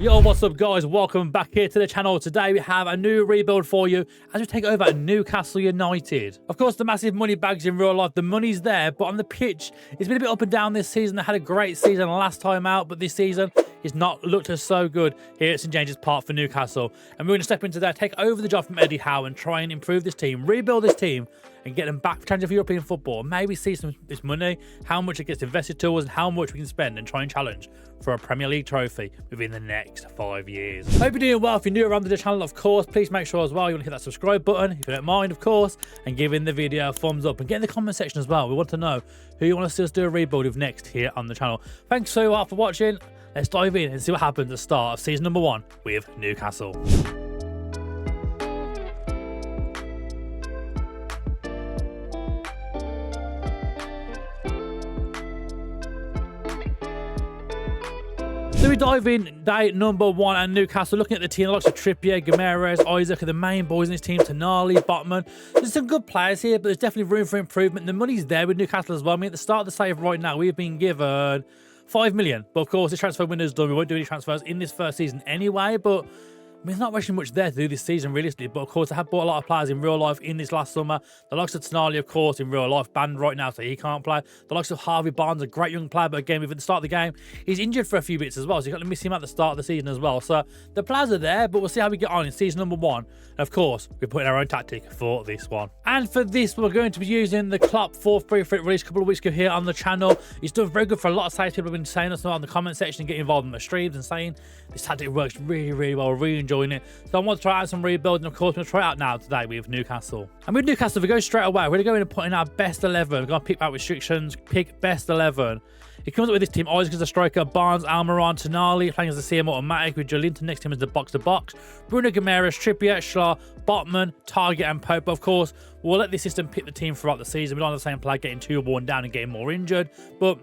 Yo, what's up guys? Welcome back here to the channel. Today we have a new rebuild for you as we take over Newcastle United. Of course, the massive money bags in real life, the money's there, but on the pitch, it's been a bit up and down this season. They had a great season last time out, but this season it's not looked as so good here at St James's Park for Newcastle. And we're going to step into that, take over the job from Eddie Howe and try and improve this team, rebuild this team and get them back challenging for European football. Maybe see some this money, how much it gets invested to us and how much we can spend and try and challenge for a Premier League trophy within the next 5 years. Hope you're doing well. If you're new around the channel, of course, please make sure as well you want to hit that subscribe button, if you don't mind, of course, and giving the video a thumbs up and get in the comment section as well. We want to know who you want to see us do a rebuild with next here on the channel. Thanks so much for watching. Let's dive in and see what happens at the start of season number 1 with Newcastle. So we dive in day number 1 at Newcastle, looking at the team, the likes of Trippier, Guimaraes, Isaac are the main boys in this team, Tonali, Botman. There's some good players here, but there's definitely room for improvement. The money's there with Newcastle as well. I mean, at the start of the save right now, we've been given 5 million. But of course, this transfer window's done. We won't do any transfers in this first season anyway, but I mean, there's not actually much there to do this season, realistically. But of course, I have bought a lot of players in real life in this last summer. The likes of Tonali, of course, in real life, banned right now, so he can't play. The likes of Harvey Barnes, a great young player, but again, at the start of the game, he's injured for a few bits as well, so you've got to miss him at the start of the season as well. So the players are there, but we'll see how we get on in season number 1. And of course, we're putting our own tactic for this one. And for this, we're going to be using the Klopp 4-3-3 release a couple of weeks ago here on the channel. He's done very good for a lot of saves. People have been saying us in the comment section and getting involved in the streams and saying this tactic works really, really well. We're really enjoying it. So I want to try out some rebuilding. Of course, we're going to try it out now today with Newcastle. And with Newcastle, we go straight away. We're going to go in and put in our best 11. We're going to pick out restrictions, pick best 11. He comes up with this team, Isaac as a striker, Barnes, Almiron, Tonali, playing as a CM automatic with Jolinton next to him as the box-to-box, Bruno Guimaraes, Trippier, Schlar, Botman, Target and Pope. Of course, we'll let this system pick the team throughout the season. We don't have the same player getting too worn down and getting more injured, but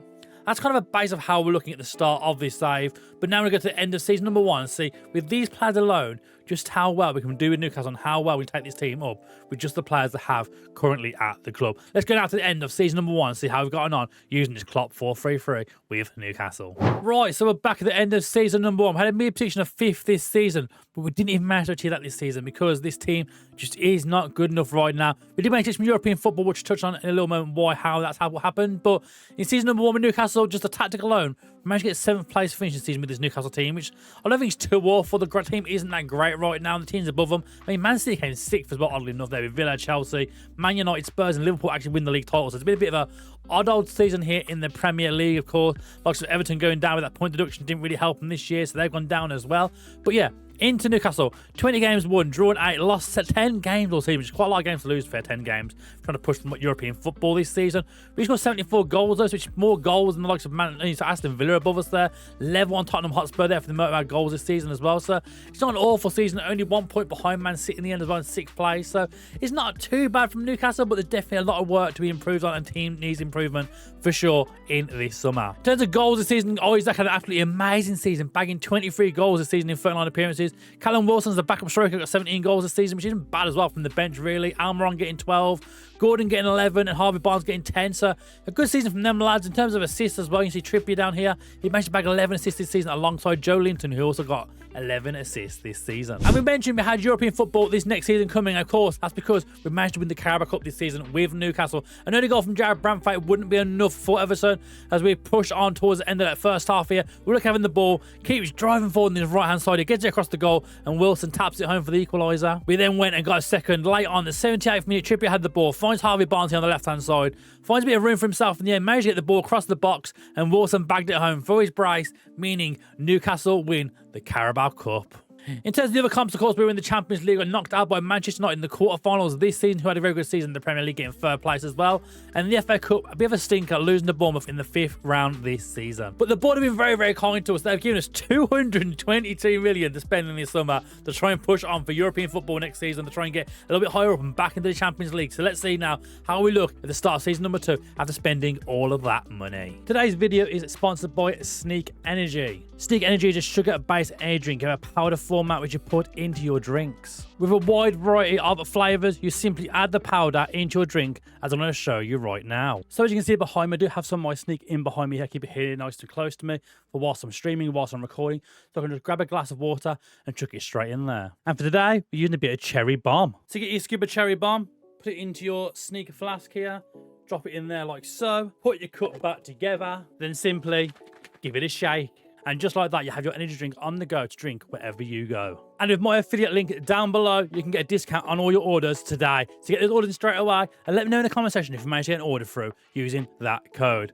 that's kind of a base of how we're looking at the start of this save. But now we're going to go to the end of season number 1 and see, with these players alone, just how well we can do with Newcastle and how well we take this team up with just the players that have currently at the club. Let's go down to the end of season number 1 and see how we've gotten on using this Klopp 4-3-3 with Newcastle. Right, so we're back at the end of season number 1. We had a mid position of 5th this season, but we didn't even manage to achieve that this season because this team just is not good enough right now. We did manage to get some European football, which we'll touch on in a little moment how that's how what happened. But in season number 1 with Newcastle, just the tactic alone, we managed to get 7th place finish this season with this Newcastle team, which I don't think is too awful. The team isn't that great right now. The teams above them, I mean, Man City came 6th as well, oddly enough, there with Villa, Chelsea, Man United, Spurs and Liverpool actually win the league title. So it's been a bit of a odd old season here in the Premier League, of course. Like Everton going down with that point deduction didn't really help them this year, so they've gone down as well. But yeah, into Newcastle, 20 games won, drawn 8, lost 10 games all season, which is quite a lot of games to lose for 10 games. Trying to push European football this season. We scored 74 goals though, which is more goals than the likes of Aston Villa above us there. Level on Tottenham Hotspur there for the most amount of goals this season as well. So it's not an awful season, only 1 point behind Man City in the end as well in 6th place. So it's not too bad from Newcastle, but there's definitely a lot of work to be improved on and team needs improvement for sure in this summer. In terms of goals this season, Isaac had an absolutely amazing season, bagging 23 goals this season in 39 appearances. Callum Wilson's the backup striker, got 17 goals this season, which isn't bad as well from the bench, really. Almiron getting 12, Gordon getting 11, and Harvey Barnes getting 10. So a good season from them lads. In terms of assists as well, you see Trippier down here. He managed to bag 11 assists this season alongside Jolinton, who also got 11 assists this season. And we mentioned we had European football this next season coming. Of course, that's because we managed to win the Carabao Cup this season with Newcastle. An early goal from Jared Bramford wouldn't be enough for Everton as we push on towards the end of that first half here. We're looking having the ball, keeps driving forward on his right-hand side. He gets it across the goal, and Wilson taps it home for the equaliser. We then went and got a second late on the 78th minute. Trippier had the ball, finds Harvey Barnes here on the left-hand side, finds a bit of room for himself in the end, managed to get the ball across the box, and Wilson bagged it home for his brace, meaning Newcastle win the Carabao Cup. In terms of the other comps, of course, we were in the Champions League and knocked out by Manchester United in the quarterfinals this season, who had a very good season in the Premier League, getting 3rd place as well. And the FA Cup, a bit of a stinker, losing to Bournemouth in the 5th round this season. But the board have been very, very kind to us. They've given us 222 million to spend in this summer to try and push on for European football next season, to try and get a little bit higher up and back into the Champions League. So let's see now how we look at the start of season number 2 after spending all of that money. Today's video is sponsored by Sneak Energy. Sneak Energy is a sugar-based energy drink in a powder format which you put into your drinks. With a wide variety of flavours, you simply add the powder into your drink, as I'm going to show you right now. So as you can see behind me, I do have some of my Sneak in behind me here. Keep it here nice and close to me for whilst I'm streaming, whilst I'm recording. So I can just grab a glass of water and chuck it straight in there. And for today, we're using a bit of cherry bomb. So get your scuba cherry bomb, put it into your Sneak flask here, drop it in there like so, put your cup back together, then simply give it a shake. And just like that, you have your energy drink on the go to drink wherever you go. And with my affiliate link down below, you can get a discount on all your orders today. So get those orders straight away and let me know in the comment section if you manage to get an order through using that code.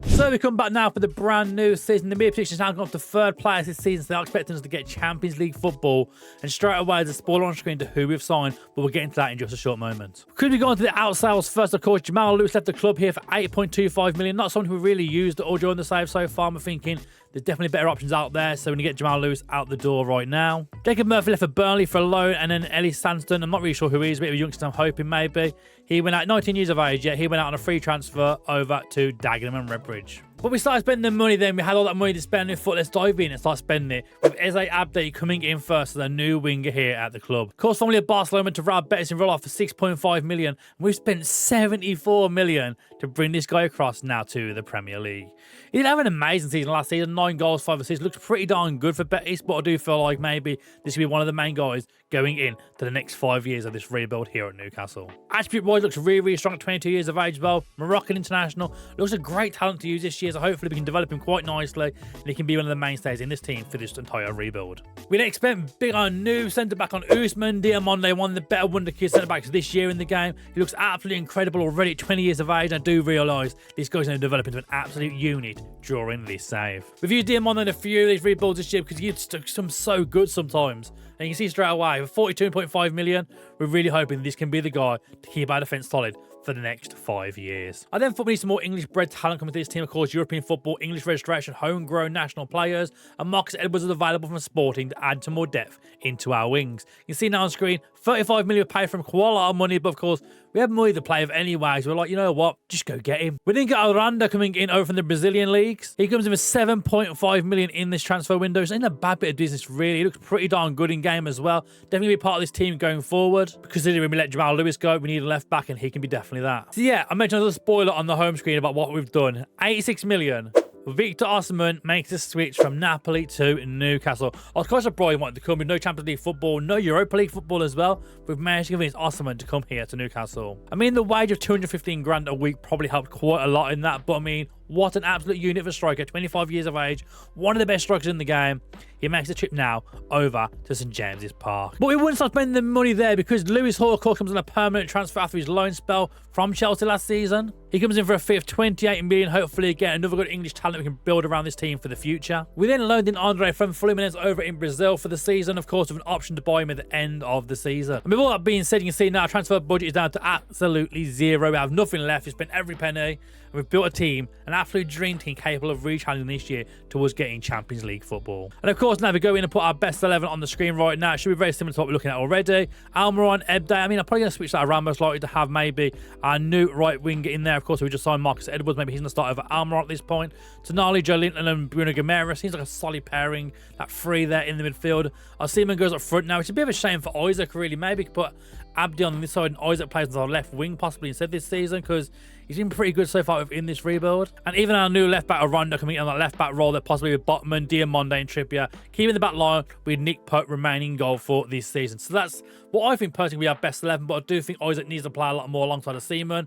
So we come back now for the brand new season. The media predictions now gone up to third place this season, so they're expecting us to get Champions League football. And straight away, there's a spoiler on screen to who we've signed, but we'll get into that in just a short moment. Could we go on to the outsales first? Of course, Jamal Lewis left the club here for 8.25 million. Not someone who really used or joined the save so far. I'm thinking there's definitely better options out there, so we're going to get Jamal Lewis out the door right now. Jacob Murphy left for Burnley for a loan, and then Ellie Sandston. I'm not really sure who he is, a bit of a youngster, I'm hoping maybe. He went out 19 years of age, yet he went out on a free transfer over to Dagenham and Redbridge. But we started spending the money then. We had all that money to spend. We thought, let's dive in and start spending it. With Eze Abdi coming in first as a new winger here at the club. Of course, formerly of Barcelona to Real Betis in roll-off for 6.5 million. And we've spent 74 million to bring this guy across now to the Premier League. He did have an amazing season last season. 9 goals, 5 assists. Looks pretty darn good for Betis, but I do feel like maybe this could be one of the main guys going in to the next 5 years of this rebuild here at Newcastle. Attribute-wise, looks really, really strong at 22 years of age as well. Moroccan international. Looks a great talent to use this year, so hopefully we can develop him quite nicely and he can be one of the mainstays in this team for this entire rebuild. We next spent big on new centre-back on Ousmane Diomande, one of the better wonder-kid centre-backs this year in the game. He looks absolutely incredible already at 20 years of age. I do realise this guy's going to develop into an absolute unit during this save. We've used Diomande in a few of these rebuilds this year because he's so good sometimes. And you can see straight away, with 42.5 million, we're really hoping this can be the guy to keep our defence solid for the next 5 years. I then thought we need some more English-bred talent coming to this team. Of course, European football, English registration, homegrown national players, and Marcus Edwards is available from Sporting to add some more depth into our wings. You can see now on screen, 35 million paid from quite a lot of money, but of course, we have money to play with anyway, so we're like, you know what, just go get him. We then got Aranda coming in over from the Brazilian leagues. He comes in with 7.5 million in this transfer window. It's ain't a bad bit of business, really. He looks pretty darn good in game as well. Definitely be part of this team going forward. Considering when we let Jamal Lewis go, we need a left back, and he can be definitely that. So yeah, I mentioned another spoiler on the home screen about what we've done. 86 million. Victor Osimhen makes a switch from Napoli to Newcastle. I was quite surprised he wanted to come with no Champions League football, no Europa League football as well. We've managed to convince Osimhen to come here to Newcastle. I mean, the wage of 215 grand a week probably helped quite a lot in that, but I mean, what an absolute unit of a striker, 25 years of age, one of the best strikers in the game. He makes the trip now over to St James's Park. But we wouldn't stop spending the money there because Lewis Hall comes on a permanent transfer after his loan spell from Chelsea last season. He comes in for a fee of 28 million, hopefully again another good English talent we can build around this team for the future. We then loaned in Andre from Fluminense over in Brazil for the season, of course, with an option to buy him at the end of the season. And with all that being said, you can see now our transfer budget is down to absolutely zero. We have nothing left. We spent every penny. And we've built a team, an absolute dream team capable of re-challenging this year towards getting Champions League football. And of course, now we go in and put our best 11 on the screen right now. It should be very similar to what we're looking at already. Almiron, Ebday. I mean, I'm probably going to switch that around, most likely to have maybe our new right winger in there. Of course, we just signed Marcus Edwards. Maybe he's going to start over Almiron at this point. Tonali, Joe Linton, and Bruno Guimaraes. Seems like a solid pairing. That three there in the midfield. Our Seaman goes up front now, which is a bit of a shame for Isaac, really. Maybe we could put Abdi on this side and Isaac plays on our left wing possibly instead this season, because he's been pretty good so far within this rebuild. And even our new left back Aranda coming in on that left back role, that possibly with Botman, Diomande and Trippier, keeping the back line with Nick Pope remaining goal for this season. So that's what I think personally we have best 11, but I do think Isaac needs to play a lot more alongside a Seaman.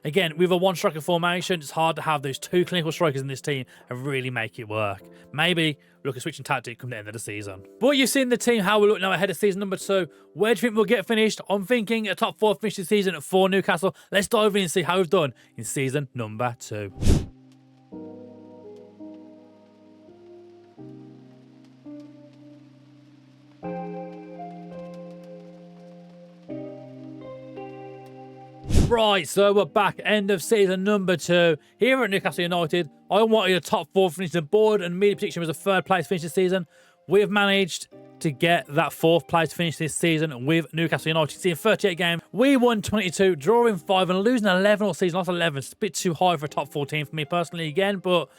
Again, with a one-striker formation, it's hard to have those two clinical strikers in this team and really make it work. Maybe look at switching tactic come the end of the season. But you've seen the team, how we look now ahead of season number 2. Where do you think we'll get finished? I'm thinking a top 4 finish this season for Newcastle. Let's dive in and see how we've done in season number 2. Right, so we're back, end of season number 2 here at Newcastle United. I wanted a top 4 finish on the board, and media prediction was a 3rd place finish this season. We have managed to get that 4th place to finish this season with Newcastle United. Seeing 38 games, we won 22, drawing 5 and losing 11 all season. Lost 11. It's a bit too high for a top 14 for me personally again, but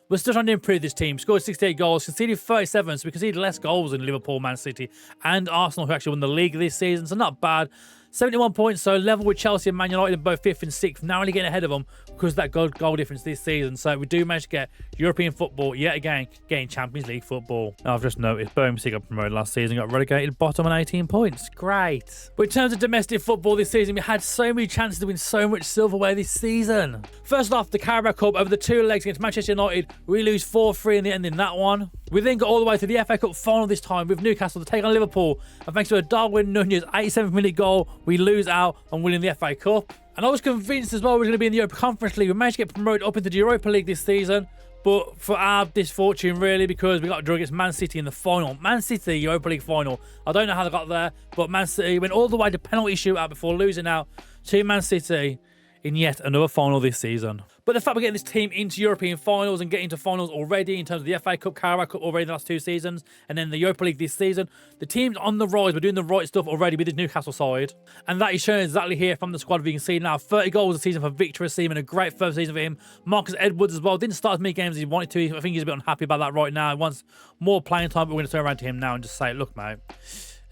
we're still trying to improve this team. Scored 68 goals, conceded 37, so we conceded less goals than Liverpool, Man City, and Arsenal, who actually won the league this season, so not bad. 71 points, so level with Chelsea and Man United in both 5th and 6th. Now only getting ahead of them because of that goal difference this season. So we do manage to get European football yet again, getting Champions League football. Now, I've just noticed Birmingham City got promoted last season, got relegated bottom on 18 points. Great. But in terms of domestic football this season, we had so many chances to win so much silverware this season. First off, the Carabao Cup over the 2 legs against Manchester United. We lose 4-3 in the end in that one. We then got all the way to the FA Cup final this time with Newcastle to take on Liverpool. And thanks to a Darwin Nunez 87th-minute goal, we lose out on winning the FA Cup. And I was convinced as well we were going to be in the Europa Conference League. We managed to get promoted up into the Europa League this season. But for our misfortune, really, because we got drawn against Man City in the final. Man City, Europa League final. I don't know how they got there, but Man City went all the way to penalty shootout before losing out to Man City in yet another final this season. But the fact we're getting this team into European finals and getting to finals already in terms of the FA Cup, Carabao Cup already the last 2 seasons, and then the Europa League this season, the team's on the rise. We're doing the right stuff already with the Newcastle side. And that is shown exactly here from the squad. We can see now 30 goals a season for Victor Osimhen, a great first season for him. Marcus Edwards as well. Didn't start as many games as he wanted to. I think he's a bit unhappy about that right now. He wants more playing time, but we're going to turn around to him now and just say, look, mate,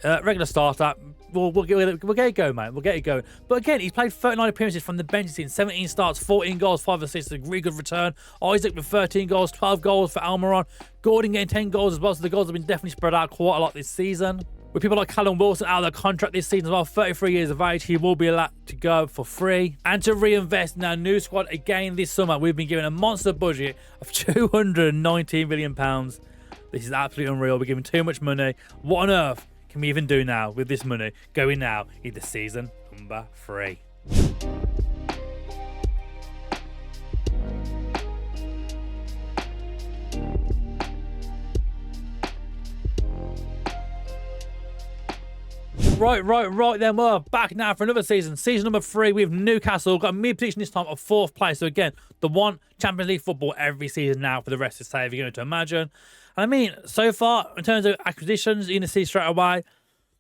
regular starter, we'll get it going, mate. We'll get it going. But again, he's played 39 appearances from the bench in 17 starts, 14 goals, 5 assists, a really good return. Isaac with 13 goals, 12 goals for Almiron. Gordon getting 10 goals as well, so the goals have been definitely spread out quite a lot this season. With people like Colin Wilson out of their contract this season as well, 33 years of age, he will be allowed to go for free. And to reinvest in our new squad again this summer, we've been given a monster budget of £219 million. This is absolutely unreal. We're giving too much money. What on earth can we even do now with this money going now into season number 3? Right then, we're back now for another season. Season number 3 with Newcastle. Got a mid-position this time of 4th place. So again, the one Champions League football every season now for the rest of the say, if you're going to imagine. And I mean, so far, in terms of acquisitions, you're going to see straight away,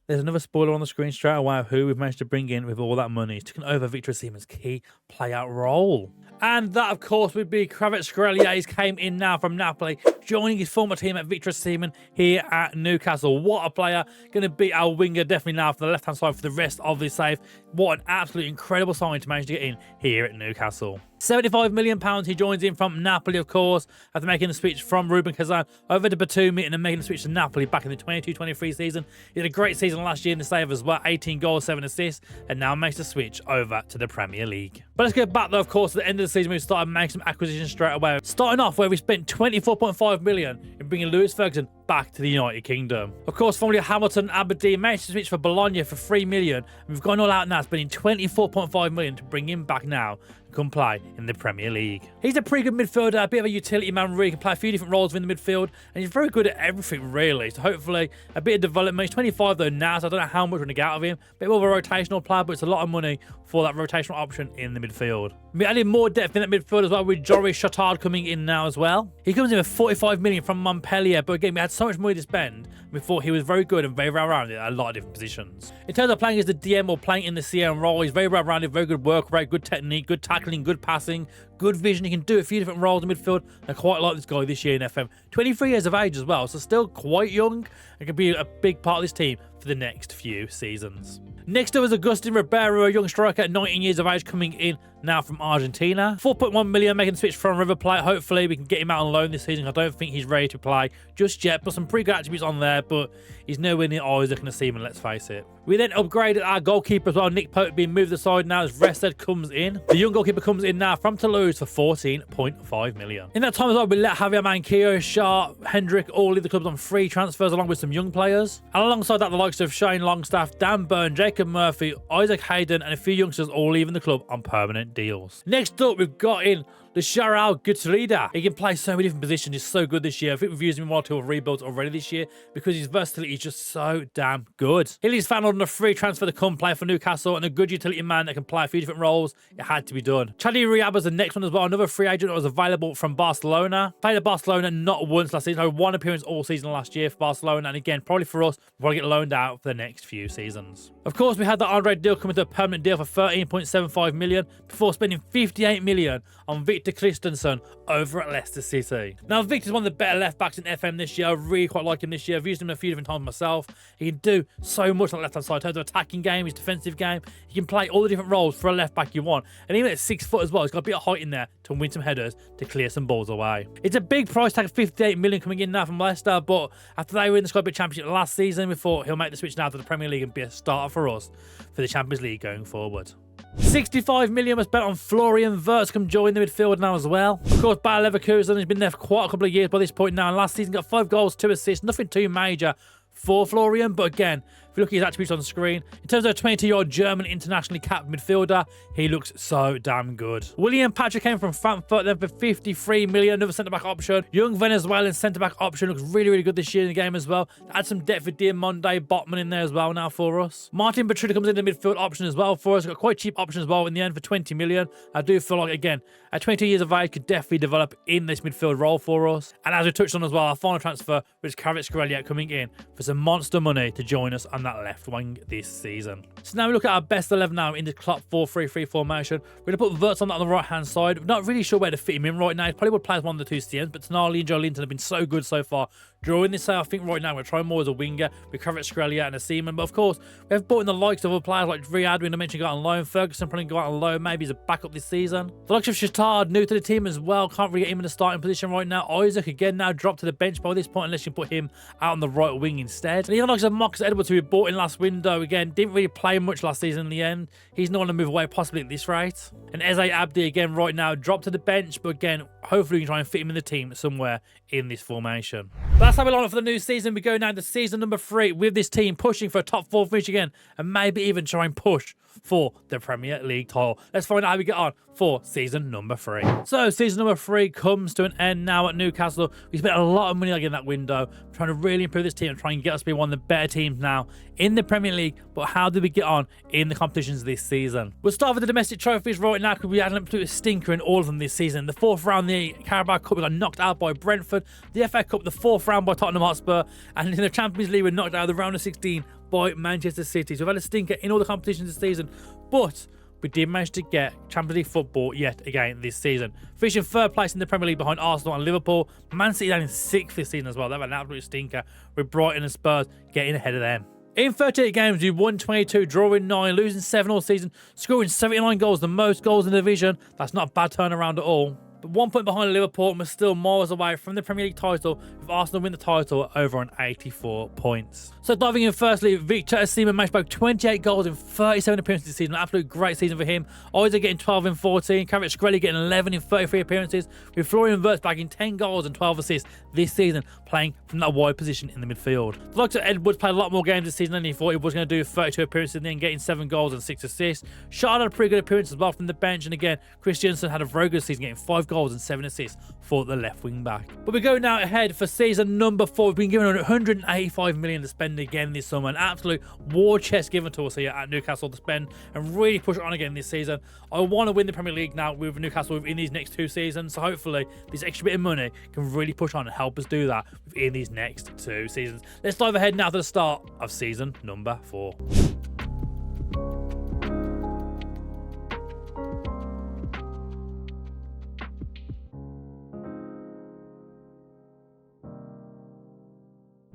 there's another spoiler on the screen straight away of who we've managed to bring in with all that money. He's taken over Victor Osimhen's key playout role. And that, of course, would be Kvaratskhelia. He's came in now from Napoli, joining his former team at Victor Osimhen here at Newcastle. What a player. Going to be our winger definitely now for the left-hand side for the rest of this save. What an absolutely incredible sign to manage to get in here at Newcastle. £75 million he joins in from Napoli, of course, after making the switch from Ruben Kazan over to Batumi and then making the switch to Napoli back in the 22-23 season. He had a great season last year in the save as well, 18 goals, 7 assists, and now makes the switch over to the Premier League. But let's go back though, of course, to the end of the season. We started making some acquisitions straight away. Starting off where we spent £24.5 million in bringing Lewis Ferguson back to the United Kingdom. Of course, formerly Hamilton Aberdeen managed to switch for Bologna for £3 million. We've gone all out now, spending £24.5 million to bring him back now and come play in the Premier League. He's a pretty good midfielder, a bit of a utility man, really. He can play a few different roles within the midfield, and he's very good at everything, really. So hopefully, a bit of development. He's 25 though now, so I don't know how much we're going to get out of him. A bit more of a rotational player, but it's a lot of money for that rotational option in the midfield. We added more depth in that midfield as well, with Joris Chotard coming in now as well. He comes in with £45 million from Montpellier, but again, we had so much money to spend. We thought he was very good and very well-rounded at a lot of different positions. In terms of playing as the DM or playing in the CM role, he's very well-rounded, very good work rate, good technique, good tackling, good passing, good vision. He can do a few different roles in midfield. I quite like this guy this year in FM. 23 years of age as well, so still quite young and can be a big part of this team for the next few seasons. Next up is Agustin Ribeiro, a young striker at 19 years of age, coming in now from Argentina. 4.1 million, making the switch from River Plate. Hopefully we can get him out on loan this season. I don't think he's ready to play just yet, but some pretty good attributes on there, but he's nowhere near Isaac and Osimhen, let's face it. We then upgraded our goalkeeper as well. Nick Pope being moved aside now as Rested comes in. The young goalkeeper comes in now from Toulouse for 14.5 million. In that time as well, we let Javier Manquillo, Sharp, Hendrick all leave the clubs on free transfers along with some young players. And alongside that, the likes of Shane Longstaff, Dan Byrne, Jacob Murphy, Isaac Hayden and a few youngsters all leaving the club on permanent deals. Next up, we've got in the Sharal Gutrida. He can play so many different positions. He's so good this year. I think we've used him in one or two rebuilds already this year because his versatility is just so damn good. He's found on a free transfer to come play for Newcastle and a good utility man that can play a few different roles. It had to be done. Chadi Riaba's the next one as well. Another free agent that was available from Barcelona. Played at Barcelona not once last season. Had one appearance all season last year for Barcelona. And again, probably for us, we'll probably get loaned out for the next few seasons. Of course, we had the Andre deal coming to a permanent deal for 13.75 million before spending 58 million on Victor Christensen over at Leicester City. Now, Victor's one of the better left backs in FM this year. I really quite like him this year. I've used him a few different times myself. He can do so much on the left-hand side in terms of attacking game, his defensive game. He can play all the different roles for a left back you want. And even at 6 foot as well, he's got a bit of height in there to win some headers, to clear some balls away. It's a big price tag of 58 million coming in now from Leicester, but after they were in the Sky Bet Championship last season, we thought he'll make the switch now to the Premier League and be a starter for us for the Champions League going forward. 65 million was spent on Florian Wirtz to come join the midfield now as well. Of course, Bayer Leverkusen has been there for quite a couple of years by this point now. And last season got 5 goals, 2 assists, nothing too major for Florian. But again, if you look at his attributes on the screen, in terms of a 22-year-old German internationally capped midfielder, he looks so damn good. William Patrick came from Frankfurt then for 53 million, another centre-back option. Young Venezuelan centre-back option looks really, really good this year in the game as well. Add some depth with Diamonde Botman in there as well now for us. Martin Bertrand comes in the midfield option as well for us. Got quite cheap option as well in the end for 20 million. I do feel like, again, at 22 years of age, could definitely develop in this midfield role for us. And as we touched on as well, our final transfer was Kvaratskhelia coming in for some monster money to join us on that left wing this season. So now we look at our best 11 now in the Klopp 4-3-3 formation. We're going to put Wirtz on that on the right-hand side. We're not really sure where to fit him in right now. He probably would play as one of the two CMs, but Tonali and Joe Linton have been so good so far during this. I think right now we're trying more as a winger with Kvaratskhelia and a seaman. But of course, we have brought in the likes of other players like Riyad, I mentioned, got on loan. Ferguson probably got on loan. Maybe he's a backup this season. The likes of Shatard, new to the team as well. Can't really get him in the starting position right now. Isaac again now dropped to the bench by this point unless you put him out on the right wing instead. And even like Marcus Edwards, who we bought in last window, again, didn't really play much last season in the end. He's not going to move away possibly at this rate. And Eze Abdi again right now dropped to the bench, but again, hopefully we can try and fit him in the team somewhere in this formation. But that's how we line up for the new season. We go now to season number 3 with this team pushing for a top 4 finish again and maybe even try and push for the Premier League title. Let's find out how we get on for season number 3. So season number 3 comes to an end now at Newcastle. We spent a lot of money like in that window trying to really improve this team and try and get us to be one of the better teams now in the Premier League. But how did we get on in the competitions this season? We'll start with the domestic trophies right now because we had an absolute stinker in all of them this season. The 4th round, the Carabao Cup, we got knocked out by Brentford. The FA Cup, the 4th round by Tottenham Hotspur. And in the Champions League, we knocked out of the round of 16 by Manchester City. So we've had a stinker in all the competitions this season, but we did manage to get Champions League football yet again this season. Finishing 3rd place in the Premier League behind Arsenal and Liverpool. Man City down in 6th this season as well. They've had an absolute stinker with Brighton and Spurs getting ahead of them. In 38 games, we won 22, drawing 9, losing 7 all season, scoring 79 goals, the most goals in the division. That's not a bad turnaround at all. But 1 point behind Liverpool and we're still miles away from the Premier League title, with Arsenal win the title over on 84 points. So diving in firstly, Victor Osimhen managed both 28 goals in 37 appearances this season. An absolute great season for him. Isaac getting 12 in 14, Kvaratskhelia getting 11 in 33 appearances, with Florian Wirtz bagging 10 goals and 12 assists this season, playing from that wide position in the midfield. The likes of Edwards played a lot more games this season than he thought he was going to do, 32 appearances and then getting 7 goals and 6 assists. Shard had a pretty good appearance as well from the bench, and again, Christiansen had a very good season, getting 5 goals and 7 assists for the left wing back. But we go now ahead for season number 4. We've been given 185 million to spend again this summer. An absolute war chest given to us here at Newcastle to spend and really push it on again this season. I want to win the Premier League now with Newcastle within these next 2 seasons. So hopefully this extra bit of money can really push on and help us do that within these next 2 seasons. Let's dive ahead now to the start of season number 4.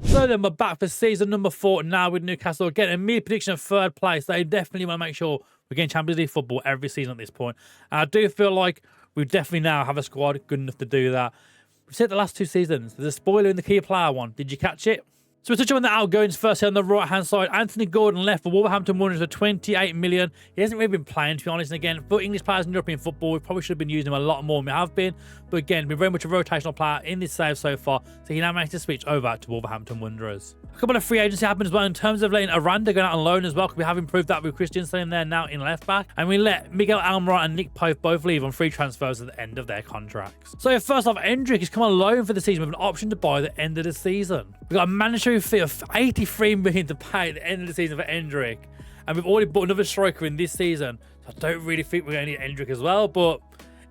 So then we're back for season number 4 now with Newcastle. Again, a mere prediction of 3rd place. They definitely want to make sure we're getting Champions League football every season at this point. And I do feel like we definitely now have a squad good enough to do that. We've said the last 2 seasons, there's a spoiler in the key player one. Did you catch it? So we're touching on the outgoings first here on the right-hand side. Anthony Gordon left for Wolverhampton Wanderers for 28 million. He hasn't really been playing, to be honest. And again, for English players in European football, we probably should have been using him a lot more than we have been. But again, been very much a rotational player in this save so far. So he now managed to switch over to Wolverhampton Wanderers. A couple of free agency happened as well in terms of letting Aranda go out on loan as well. We have improved that with Christiansen in there now in left back. And we let Miguel Almiron and Nick Pope both leave on free transfers at the end of their contracts. So first off, Endrick has come on loan for the season with an option to buy at the end of the season. We've got a mandatory fee of 83 million to pay at the end of the season for Endrick. And we've already bought another striker in this season. So I don't really think we're going to need Endrick as well. But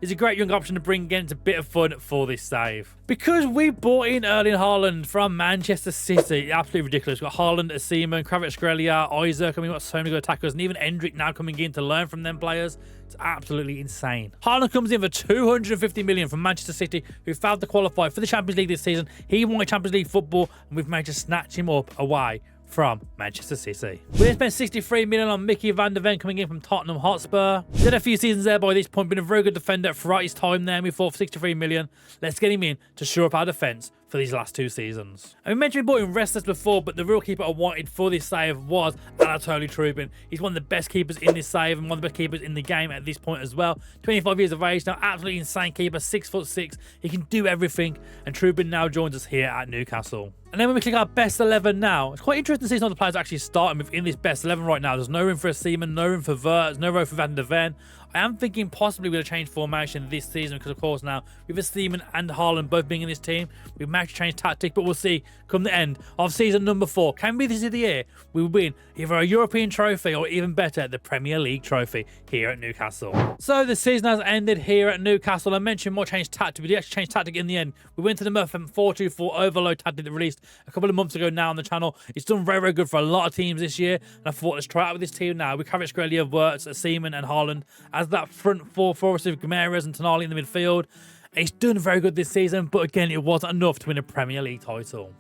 it's a great young option to bring in. It's a bit of fun for this save. Because we bought in Erling Haaland from Manchester City, absolutely ridiculous. We've got Haaland, Seaman, Kvaratskhelia, Isaac. I mean, we've got so many good attackers. And even Endrick now coming in to learn from them players. It's absolutely insane. Haaland comes in for 250 million from Manchester City, who failed to qualify for the Champions League this season. He wanted Champions League football, and we've managed to snatch him up away from Manchester City. We then spent 63 million on Mickey van der Ven coming in from Tottenham Hotspur. He had a few seasons there by this point, been a very good defender throughout his time there. And we thought for 63 million, let's get him in to shore up our defence for these last 2 seasons. And we mentioned we bought in Restless before, but the real keeper I wanted for this save was Anatoly Trubin. He's one of the best keepers in this save and one of the best keepers in the game at this point as well. 25 years of age now, absolutely insane keeper, 6'6". He can do everything, and Trubin now joins us here at Newcastle. And then when we click our best 11 now, it's quite interesting to see some of the players actually starting within this best 11 right now. There's no room for a Seaman, no room for Wirtz, no room for Van der Ven. I am thinking possibly we're going to change formation this season because, of course, now with a Seaman and Haaland both being in this team, we might change tactic, but we'll see come the end of season number 4. Can be this is the year we win either a European trophy or even better, the Premier League trophy here at Newcastle. So the season has ended here at Newcastle. I mentioned more change tactic. We did actually change tactic in the end. We went to the Murphy 4-2-4 overload tactic that released a couple of months ago now on the channel. It's done very, very good for a lot of teams this year. And I thought, let's try it out with this team now. We covered Kvaratskhelia, Wirtz, Seaman and Haaland as that front four for us with Guimaraes and Tonali in the midfield. It's done very good this season, but again, it wasn't enough to win a Premier League title.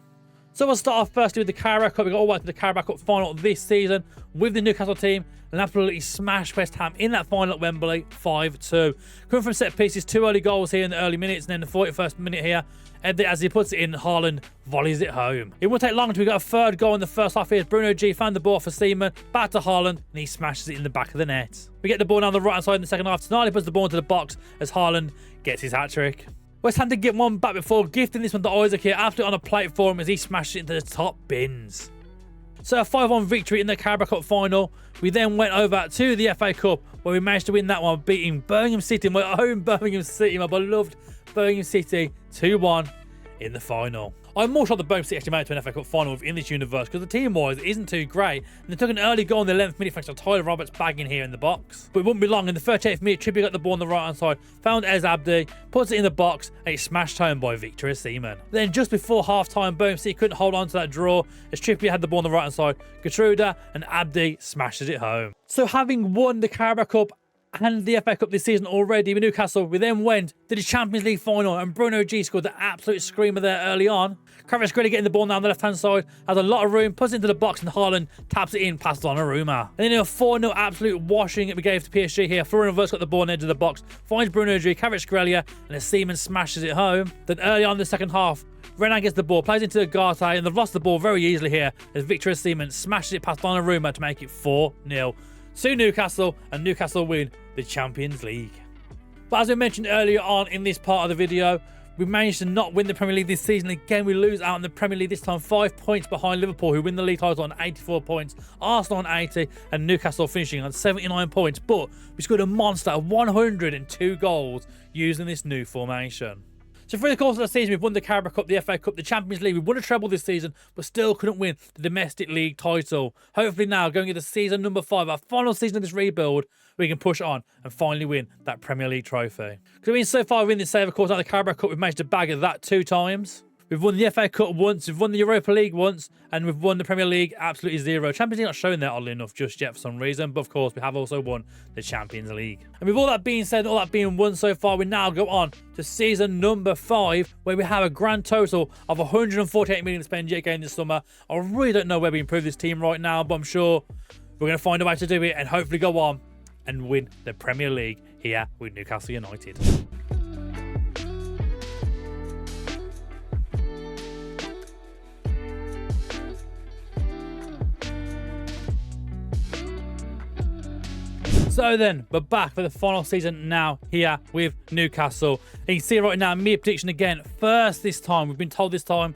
So we'll start off firstly with the Carabao Cup. We got all the way to the Carabao Cup final this season with the Newcastle team and absolutely smashed West Ham in that final at Wembley, 5-2. Coming from set pieces, 2 early goals here in the early minutes, and then the 41st minute here, as he puts it in, Haaland volleys it home. It won't take long until we got a 3rd goal in the first half here. Bruno G found the ball for Seaman, back to Haaland, and he smashes it in the back of the net. We get the ball down the right-hand side in the second half. Tonali puts the ball into the box as Haaland gets his hat-trick. West Ham did get one back before gifting this one to Isaac here, absolutely on a plate for him as he smashed it into the top bins. So a 5-1 victory in the Carabao Cup final. We then went over to the FA Cup where we managed to win that one, beating Birmingham City, my own Birmingham City, my beloved Birmingham City, 2-1 in the final. I'm more sure the Birmingham City actually made it to an FA Cup final within this universe because the team-wise isn't too great. And they took an early goal in the 11th minute thanks to Tyler Roberts bagging here in the box. But it wouldn't be long. In the 38th minute, Trippier got the ball on the right-hand side, found Ez Abdi, puts it in the box, and it's smashed home by Victor Osimhen. Then just before half-time, Birmingham City couldn't hold on to that draw as Trippier had the ball on the right-hand side. Gertruda and Abdi smashes it home. So having won the Carabao Cup and the FA Cup this season already with Newcastle, we then went to the Champions League final and Bruno G scored the absolute screamer there early on. Kvaratskhelia getting the ball now on the left-hand side, has a lot of room, puts it into the box and Haaland taps it in past Donnarumma. And then a 4-0 absolute washing that we gave to PSG here. Florian Wirtz got the ball on the edge of the box, finds Bruno G, Kvaratskhelia, and Seaman smashes it home. Then early on in the second half, Renan gets the ball, plays into Ugarte, and they've lost the ball very easily here as Victor Osimhen smashes it past Donnarumma to make it 4-0 to Newcastle, and Newcastle win the Champions League. But as we mentioned earlier on in this part of the video, we managed to not win the Premier League this season. Again, we lose out in the Premier League this time, 5 points behind Liverpool, who win the league title on 84 points, Arsenal on 80, and Newcastle finishing on 79 points. But we scored a monster of 102 goals using this new formation. So through the course of the season, we've won the Carabao Cup, the FA Cup, the Champions League. We won a treble this season, but still couldn't win the domestic league title. Hopefully now, going into season number 5, our final season of this rebuild, we can push on and finally win that Premier League trophy. Because I mean, so far we've this save, of course, now the Carabao Cup, we've managed to bag that 2 times. We've won the FA Cup once, we've won the Europa League once, and we've won the Premier League absolutely 0. Champions League not showing there, oddly enough, just yet for some reason, but of course we have also won the Champions League. And with all that being said, all that being won so far, we now go on to season number 5, where we have a grand total of 148 million to spend yet again this summer. I really don't know where we improve this team right now, but I'm sure we're going to find a way to do it and hopefully go on and win the Premier League here with Newcastle United. So then, we're back for the final season now here with Newcastle. And you can see right now, me prediction again. First this time, we've been told this time,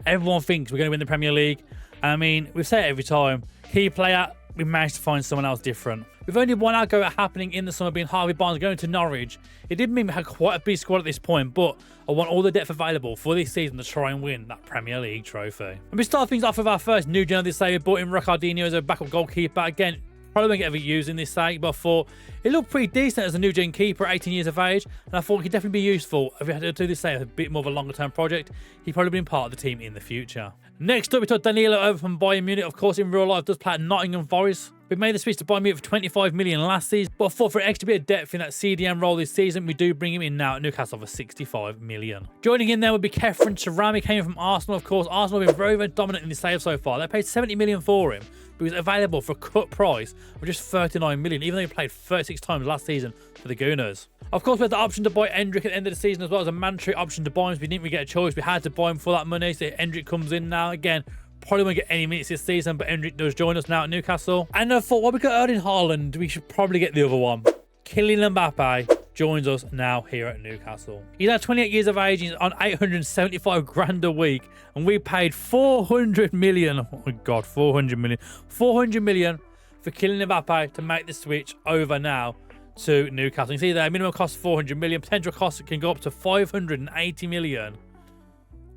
everyone thinks we're going to win the Premier League. I mean, we've said it every time. Key player, we managed to find someone else different. We've only one out go at happening in the summer, being Harvey Barnes going to Norwich. It did mean we had quite a big squad at this point, but I want all the depth available for this season to try and win that Premier League trophy. And we start things off with our first new gen of this save. We brought in Ricardinho as a backup goalkeeper. Again, probably won't get ever used in this side, but I thought it looked pretty decent as a new gen keeper, 18 years of age, and I thought he could definitely be useful if we had to do this save a bit more of a longer term project. He'd probably been part of the team in the future. Next up, we took Danilo over from Bayern Munich. Of course, in real life, does play at Nottingham Forest. We made the switch to Bayern Munich for 25 million last season, but I thought for an extra bit of depth in that CDM role this season, we do bring him in now at Newcastle for 65 million. Joining in there would be Kefren Turam. He came in from Arsenal, of course. Arsenal have been very, very dominant in the save so far. They paid 70 million for him, but he was available for a cut price of just 39 million, even though he played 36 times last season for the Gooners. Of course, we had the option to buy Endrick at the end of the season as well as a mandatory option to buy him. So we didn't really get a choice. We had to buy him for that money. So Endrick comes in now. Again, probably won't get any minutes this season, but Endrick does join us now at Newcastle. And I thought, well, we got Erling Haaland, we should probably get the other one. Kylian Mbappe joins us now here at Newcastle. He's now 28 years of age. He's on 875 grand a week, and we paid 400 million. Oh my God, 400 million. 400 million for Kylian Mbappe to make the switch over now to Newcastle. You see there, minimum cost 400 million. Potential cost can go up to 580 million.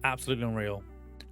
Absolutely unreal.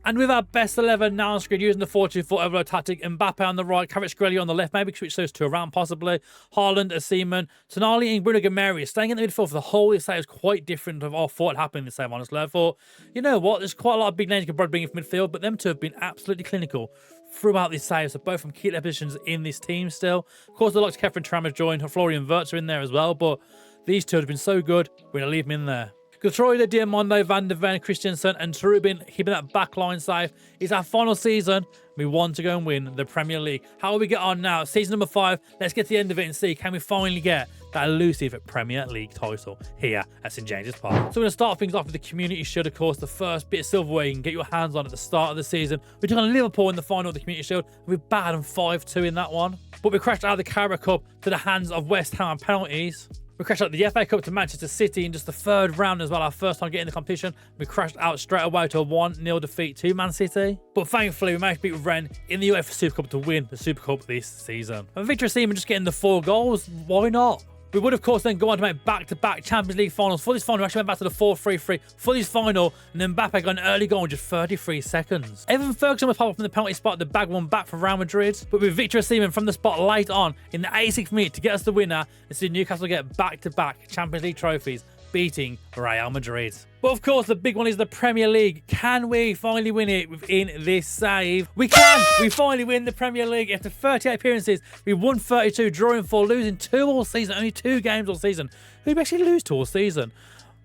And with our best 11 now on screen, using the 4-2-4 overload tactic, Mbappe on the right, Kvaratskhelia on the left, maybe switch those two around possibly. Haaland, Seaman, Tonali and Bruno Guimaraes staying in the midfield for the whole this side is quite different of what I thought happened in the same, honestly. I thought, you know what, there's quite a lot of big names you could probably bring in from midfield, but them two have been absolutely clinical throughout this save, so both from key positions in this team still. Of course, the likes of Kefren Turam has joined, Florian Wirtz are in there as well, but these two have been so good, we're going to leave them in there. Troy, Diamondo, Van der Ven, Christensen and Trubin keeping that back line safe. It's our final season. We want to go and win the Premier League. How will we get on now? Season number 5. Let's get to the end of it and see, can we finally get that elusive Premier League title here at St James's Park? So we're going to start things off with the Community Shield, of course, the first bit of silverware you can get your hands on at the start of the season. We took on Liverpool in the final of the Community Shield, and we battered them 5-2 in that one. But we crashed out of the Carabao Cup to the hands of West Ham on penalties. We crashed out the FA Cup to Manchester City in just the third round as well, our first time getting the competition. We crashed out straight away to a 1-0 defeat to Man City. But thankfully, we managed to beat Rennes in the UEFA Super Cup to win the Super Cup this season. And Victor Osimhen just getting the 4 goals, why not? We would, of course, then go on to make back-to-back Champions League finals. For this final, we actually went back to the 4-3-3 for this final, and then Mbappe got an early goal in just 33 seconds. Evan Ferguson was popped up from the penalty spot to bag one back for Real Madrid, but with Victor Osimhen from the spot late on in the 86th minute to get us the winner and see Newcastle get back-to-back Champions League trophies, beating Real Madrid. But of course, the big one is the Premier League. Can we finally win it within this save? We can! We finally win the Premier League. After 38 appearances, we won 32, drawing 4, losing 2 all season. Only 2 games all season. Who did we actually lose to all season?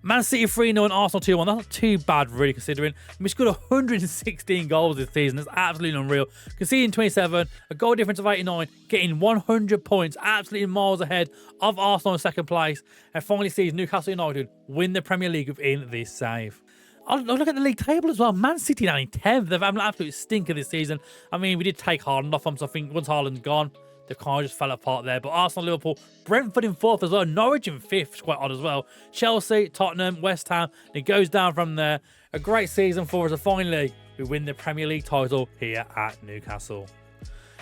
Man City 3-0 and Arsenal 2-1. That's not too bad, really, considering. We scored 116 goals this season. That's absolutely unreal. Conceding 27, a goal difference of 89, getting 100 points, absolutely miles ahead of Arsenal in second place, and finally sees Newcastle United win the Premier League within this save. I'll look at the league table as well. Man City now in 10th. They've had an absolute stinker this season. I mean, we did take Haaland off them, so I think once Haaland's gone, the car just fell apart there. But Arsenal, Liverpool, Brentford in 4th as well. Norwich in 5th, it's quite odd as well. Chelsea, Tottenham, West Ham. And it goes down from there. A great season for us. And finally, we win the Premier League title here at Newcastle.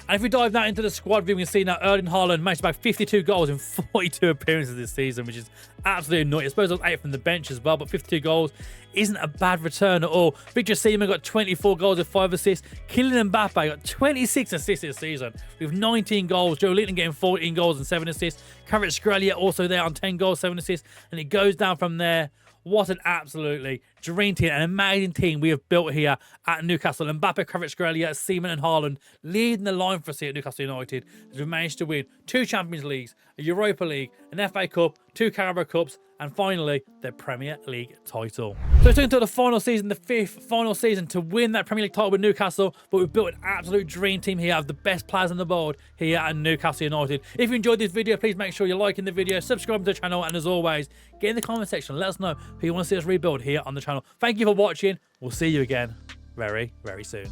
And if we dive now into the squad view, we can see now Erling Haaland managed to bag 52 goals in 42 appearances this season, which is absolutely nutty. I suppose it was 8 from the bench as well, but 52 goals isn't a bad return at all. Victor Osimhen got 24 goals with 5 assists. Kylian Mbappe got 26 assists this season with 19 goals. Joe Linton getting 14 goals and 7 assists. Kvaratskhelia also there on 10 goals, 7 assists. And it goes down from there. What an absolutely dream team, an amazing team we have built here at Newcastle. Mbappe, Kvaratskhelia, Seaman and Haaland leading the line for us here at Newcastle United as we managed to win 2 Champions Leagues, a Europa League, an FA Cup, 2 Carabao Cups, and finally, the Premier League title. So it's into the final season, the 5th final season to win that Premier League title with Newcastle, but we've built an absolute dream team here of the best players on the board here at Newcastle United. If you enjoyed this video, please make sure you're liking the video, subscribing to the channel, and as always, get in the comment section, let us know who you want to see us rebuild here on the channel. Thank you for watching. We'll see you again very, very soon.